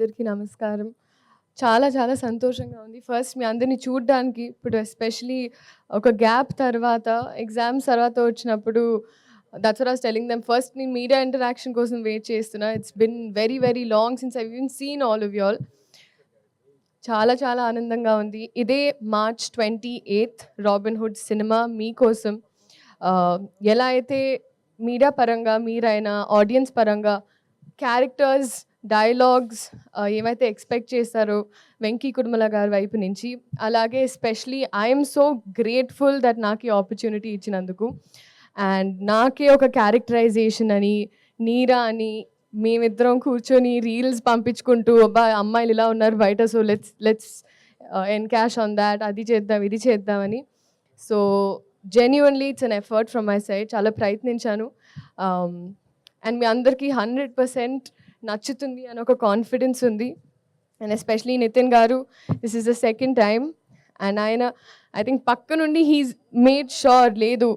అందరికీ నమస్కారం. చాలా చాలా సంతోషంగా ఉంది. ఫస్ట్ మీ అందరిని చూడ్డానికి ఇప్పుడు ఎస్పెషల్లీ ఒక గ్యాప్ తర్వాత ఎగ్జామ్స్ తర్వాత వచ్చినప్పుడు that's what I was telling them. First నేను మీడియా ఇంటరాక్షన్ కోసం వెయిట్ చేస్తున్నా. It's been very very long since I even seen all of you all. చాలా చాలా ఆనందంగా ఉంది. ఇదే March 28 రాబిన్‌హుడ్ సినిమా మీకోసం. ఎలా అయితే మీడియా పరంగా మీరైనా ఆడియన్స్ పరంగా క్యారెక్టర్స్, డైలాగ్స్ ఏవైతే ఎక్స్‌పెక్ట్ చేస్తారో వెంకీ కుడుమల గారి వైపు నుంచి, అలాగే especially I'm so grateful that నాకు ఈ ఆపర్చునిటీ ఇచ్చినందుకు. అండ్ నాకే ఒక క్యారెక్టరైజేషన్ అని, నీరా అని మేమిద్దరం కూర్చొని రీల్స్ పంపించుకుంటూ అబ్బా అమ్మాయిలు ఇలా ఉన్నారు బయట, so let's encash on that, అది చేద్దాం ఇది చేద్దామని. So genuinely it's an effort from my side. చాలా ప్రయత్నించాను. అండ్ మీ అందరికీ 100% నచ్చుతుంది అని ఒక కాన్ఫిడెన్స్ ఉంది. అండ్ ఎస్పెషలీ నితిన్ గారు, this is the second time. And ఆయన ఐ థింక్ పక్క నుండి హీస్ మేడ్ షూర్ లేదు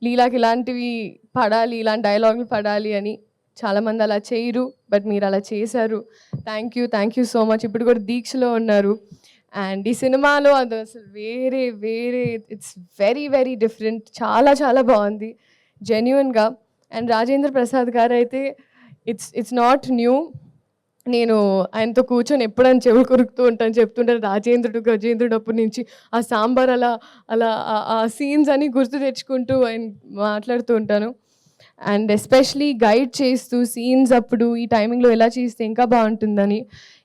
లీలాకి ఇలాంటివి పడాలి, ఇలాంటి డైలాగులు పడాలి అని. చాలామంది అలా చేయరు, బట్ మీరు అలా చేశారు. Thank you so much. ఇప్పుడు కూడా దీక్షలో ఉన్నారు. అండ్ ఈ సినిమాలో అది అసలు వేరే ఇట్స్ వెరీ వెరీ డిఫరెంట్. చాలా చాలా బాగుంది జెన్యూన్గా. అండ్ రాజేంద్ర ప్రసాద్ గారు అయితే ఇట్స్ నాట్ న్యూ. నేను ఆయనతో కూర్చొని ఎప్పుడైనా చెవులు కొరుకుతూ ఉంటాను, చెప్తుంటారు గజేంద్రుడు అప్పటి నుంచి ఆ సాంబార్ అలా అలా ఆ సీన్స్ అని గుర్తు తెచ్చుకుంటూ ఆయన మాట్లాడుతూ ఉంటాను. అండ్ ఎస్పెషలీ గైడ్ చేస్తూ సీన్స్ అప్పుడు ఈ టైమింగ్లో ఎలా చేస్తే ఇంకా బాగుంటుందని,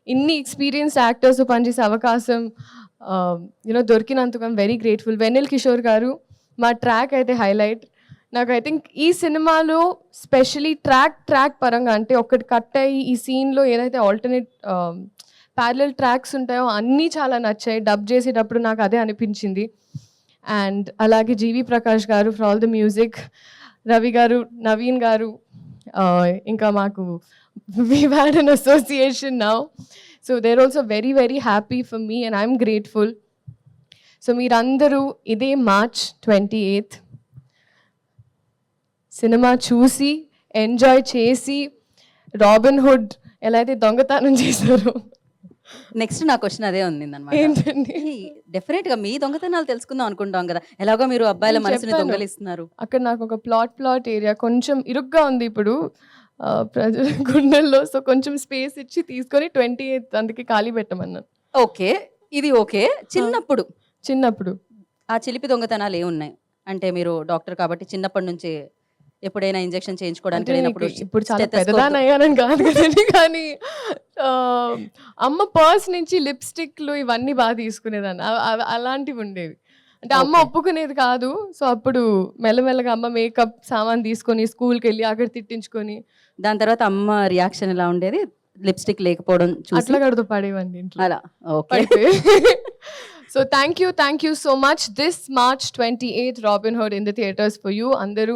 ఇన్ని ఎక్స్పీరియన్స్డ్ యాక్టర్స్ పనిచేసే అవకాశం దొరికినందుకు I'm very grateful. Vennela Kishore గారు మా ట్రాక్ అయితే హైలైట్. నాకు ఐ థింక్ ఈ సినిమాలో స్పెషలీ ట్రాక్ పరంగా అంటే ఒకటి కట్ అయ్యి ఈ సీన్లో ఏదైతే ఆల్టర్నేట్ ప్యారలల్ ట్రాక్స్ ఉంటాయో అన్నీ చాలా నచ్చాయి. డబ్ చేసేటప్పుడు నాకు అదే అనిపించింది. అండ్ అలాగే జీవి ప్రకాష్ గారు for all the music, Ravi గారు, నవీన్ గారు, ఇంకా మాకు we've had an association now. So they're also very, very happy for me and I'm grateful. So మీరందరూ ఇదే March 28 సినిమా చూసి ఎంజాయ్ చేసి రాబిన్‌హుడ్ ఎలా అయితే దొంగతనం చేశారో. నెక్స్ట్ నా క్వశ్చన్ అదే ఉంది అన్నమాట. ఏంటండి? డెఫినెట్ గా మీ దొంగతనాలు తెలుసుకుందాం అనుకుంటాం కదా, ఎలాగో మీరు అబ్బాయిల నేను మనసుని చెప్పాను. దొంగలిస్తున్నారు. అక్కడ నాకు ఒక ప్లాట్ ఏరియా కొంచెం ఇరుగ్గా ఉంది ఇప్పుడు ప్రజల గుండెల్లో. సో కొంచెం స్పేస్ ఇచ్చి తీసుకొని 28 అందుకే ఖాళీ పెట్టమన్నాను. ఓకే, ఇది ఓకే. చిన్నప్పుడు ఆ చిలిపి దొంగతనాలు ఏమున్నాయి అంటే, మీరు డాక్టర్ కాబట్టి చిన్నప్పటి నుంచి ఎప్పుడైనా ఇంజెక్షన్ చేయించుకోవడానికి అంటే వెళ్ళినప్పుడు ఇప్పుడు చాలా stethoscope- పెద్దదాన్ని అయ్యానని కాదు కదండి, కానీ అమ్మ పర్స్ నుంచి లిప్స్టిక్లు ఇవన్నీ బాగా తీసుకునేదాన్ని. అలాంటివి ఉండేవి. అంటే అమ్మ Okay. ఒప్పుకునేది కాదు. సో అప్పుడు మెల్లమెల్లగా అమ్మ మేకప్ సామాన్ తీసుకొని స్కూల్కి వెళ్ళి అక్కడ తిట్టించుకొని దాని తర్వాత అమ్మ రియాక్షన్ ఎలా ఉండేది లిప్స్టిక్ లేకపోవడం చూసి? అట్లా కడుతూ పడేవండి ఇంట్లో. అలా ఓకే. పడిపోయి. So thank you so much. This March 28 Robinhood in the theatres for you. అందరూ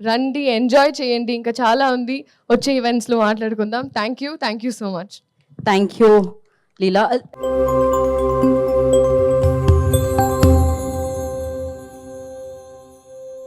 రండి, ఎంజాయ్ చేయండి. ఇంకా చాలా ఉంది, వచ్చే ఈవెంట్స్లో మాట్లాడుకుందాం. Thank you so much. Thank you Leela.